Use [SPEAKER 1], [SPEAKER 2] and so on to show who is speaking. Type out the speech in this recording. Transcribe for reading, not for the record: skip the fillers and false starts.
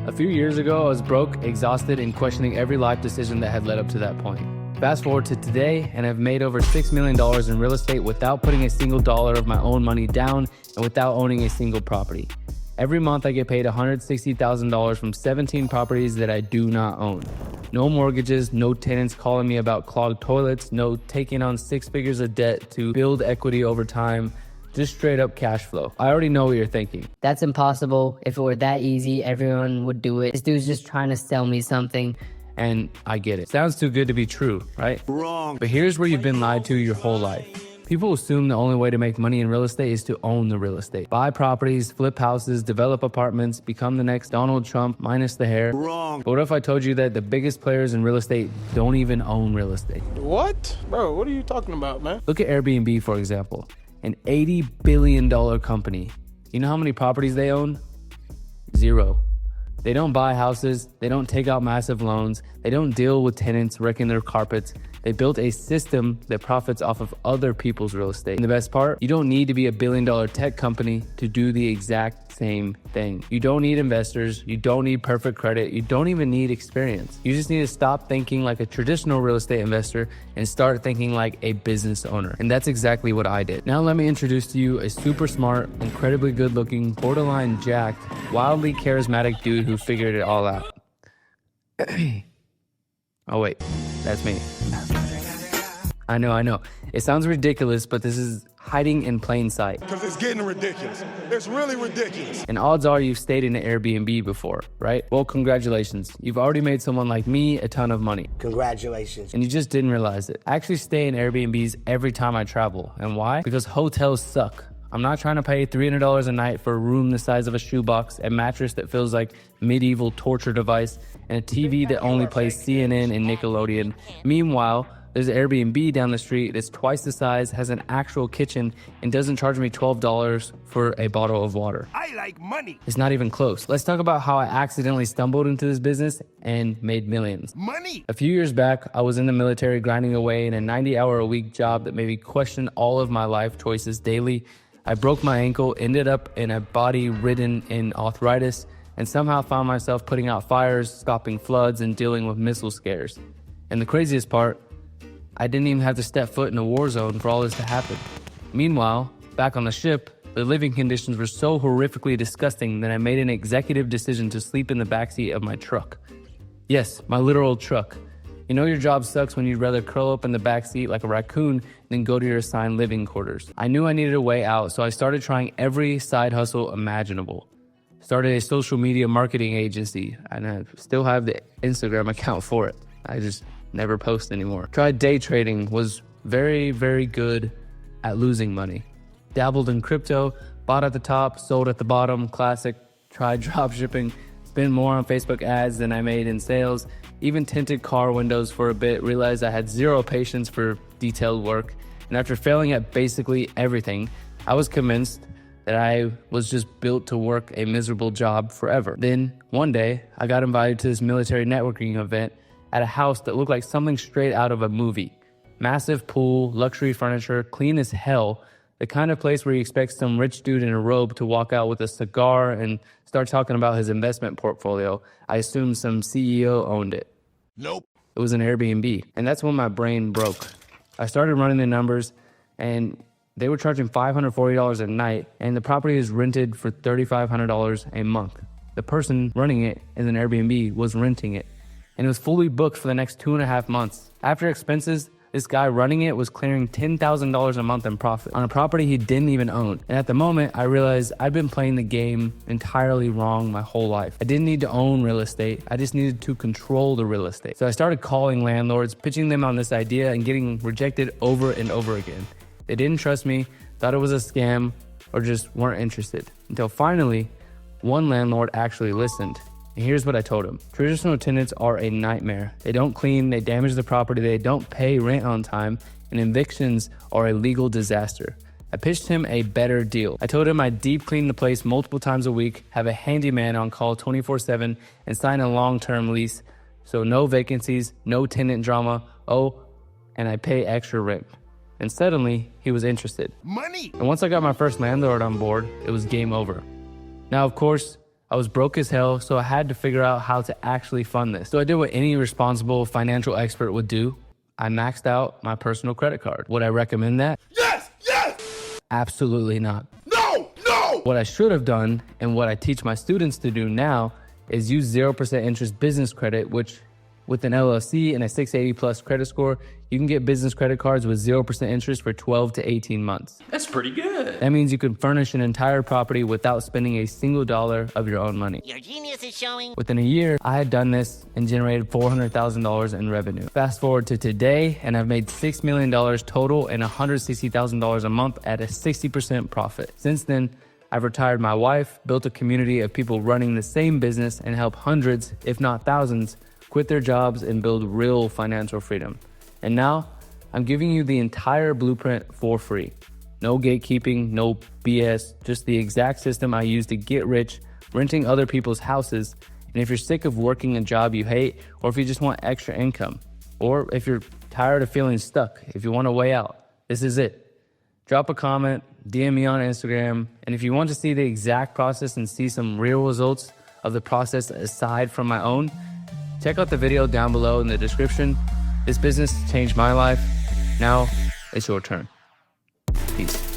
[SPEAKER 1] A few years ago, I was broke, exhausted, and questioning every life decision that had led up to that point. Fast forward to today, and I've made over $6 million in real estate without putting a single dollar of my own money down and without owning a single property. Every month, I get paid $160,000 from 17 properties that I do not own. No mortgages, no tenants calling me about clogged toilets, no taking on 6 figures of debt to build equity over time. Just straight up cash flow. I already know what you're thinking.
[SPEAKER 2] That's impossible. If it were that easy, everyone would do it. This dude's just trying to sell me something.
[SPEAKER 1] And I get it. Sounds too good to be true, right?
[SPEAKER 3] Wrong.
[SPEAKER 1] But here's where you've been lied to your whole life. People assume the only way to make money in real estate is to own the real estate. Buy properties, flip houses, develop apartments, become the next Donald Trump minus the hair.
[SPEAKER 3] Wrong.
[SPEAKER 1] But what if I told you that the biggest players in real estate don't even own real estate?
[SPEAKER 4] What? Bro, what are you talking about, man?
[SPEAKER 1] Look at Airbnb, for example. An $80 billion company. You know how many properties they own? 0. They don't buy houses. They don't take out massive loans. They don't deal with tenants wrecking their carpets. They built a system that profits off of other people's real estate. And the best part, you don't need to be a billion-dollar tech company to do the exact same thing. You don't need investors. You don't need perfect credit. You don't even need experience. You just need to stop thinking like a traditional real estate investor and start thinking like a business owner. And that's exactly what I did. Now let me introduce to you a super smart, incredibly good-looking, borderline jacked, wildly charismatic dude who figured it all out. Oh wait, that's me. I know. It sounds ridiculous, but this is hiding in plain sight.
[SPEAKER 3] Because it's getting ridiculous. It's really ridiculous.
[SPEAKER 1] And odds are you've stayed in an Airbnb before, right? Well, congratulations. You've already made someone like me a ton of money.
[SPEAKER 5] Congratulations.
[SPEAKER 1] And you just didn't realize it. I actually stay in Airbnbs every time I travel. And why? Because hotels suck. I'm not trying to pay $300 a night for a room the size of a shoebox, a mattress that feels like medieval torture device, and a TV that only plays CNN and Nickelodeon. Meanwhile, there's an Airbnb down the street that's twice the size, has an actual kitchen, and doesn't charge me $12 for a bottle of water.
[SPEAKER 3] I like money.
[SPEAKER 1] It's not even close. Let's talk about how I accidentally stumbled into this business and made millions.
[SPEAKER 3] Money.
[SPEAKER 1] A few years back, I was in the military grinding away in a 90-hour-a-week job that made me question all of my life choices daily. I broke my ankle, ended up in a body ridden in arthritis, and somehow found myself putting out fires, stopping floods, and dealing with missile scares. And the craziest part, I didn't even have to step foot in a war zone for all this to happen. Meanwhile, back on the ship, the living conditions were so horrifically disgusting that I made an executive decision to sleep in the backseat of my truck. Yes, my literal truck. You know your job sucks when you'd rather curl up in the backseat like a raccoon than go to your assigned living quarters. I knew I needed a way out, so I started trying every side hustle imaginable. Started a social media marketing agency, and I still have the Instagram account for it. I just never post anymore. Tried day trading, was very, very good at losing money. Dabbled in crypto, bought at the top, sold at the bottom, classic. Tried drop shipping, spent more on Facebook ads than I made in sales. Even tinted car windows for a bit, realized I had zero patience for detailed work. And after failing at basically everything, I was convinced that I was just built to work a miserable job forever. Then one day, I got invited to this military networking event at a house that looked like something straight out of a movie. Massive pool, luxury furniture, clean as hell, the kind of place where you expect some rich dude in a robe to walk out with a cigar and start talking about his investment portfolio. I assumed some CEO owned it.
[SPEAKER 3] Nope.
[SPEAKER 1] It was an Airbnb, and that's when my brain broke. I started running the numbers, and they were charging $540 a night, and the property is rented for $3,500 a month. The person running it as an Airbnb was renting it, and it was fully booked for the next 2.5 months. After expenses, this guy running it was clearing $10,000 a month in profit on a property he didn't even own. And at the moment, I realized I'd been playing the game entirely wrong my whole life. I didn't need to own real estate. I just needed to control the real estate. So I started calling landlords, pitching them on this idea and getting rejected over and over again. They didn't trust me, thought it was a scam, or just weren't interested. Until finally, one landlord actually listened. And here's what I told him. Traditional tenants are a nightmare. They don't clean, they damage the property, they don't pay rent on time, and evictions are a legal disaster. I pitched him a better deal. I told him I'd deep clean the place multiple times a week, have a handyman on call 24/7, and sign a long-term lease. So no vacancies, no tenant drama, and I pay extra rent. And suddenly, he was interested.
[SPEAKER 3] Money!
[SPEAKER 1] And once I got my first landlord on board, it was game over. Now, of course, I was broke as hell, so I had to figure out how to actually fund this. So I did what any responsible financial expert would do. I maxed out my personal credit card. Would I recommend that?
[SPEAKER 3] Yes! Yes!
[SPEAKER 1] Absolutely not.
[SPEAKER 3] No! No!
[SPEAKER 1] What I should have done, and what I teach my students to do now, is use 0% interest business credit, which with an LLC and a 680 plus credit score, you can get business credit cards with 0% interest for 12 to 18 months.
[SPEAKER 5] That's pretty good.
[SPEAKER 1] That means you can furnish an entire property without spending a single dollar of your own money.
[SPEAKER 6] Your genius is showing.
[SPEAKER 1] Within a year, I had done this and generated $400,000 in revenue. Fast forward to today, and I've made $6 million total and $160,000 a month at a 60% profit. Since then, I've retired my wife, built a community of people running the same business, and helped hundreds, if not thousands, quit their jobs and build real financial freedom. And now, I'm giving you the entire blueprint for free. No gatekeeping, no BS, just the exact system I use to get rich, renting other people's houses. And if you're sick of working a job you hate, or if you just want extra income, or if you're tired of feeling stuck, if you want a way out, this is it. Drop a comment, DM me on Instagram, and if you want to see the exact process and see some real results of the process aside from my own, check out the video down below in the description. This business changed my life. Now it's your turn. Peace.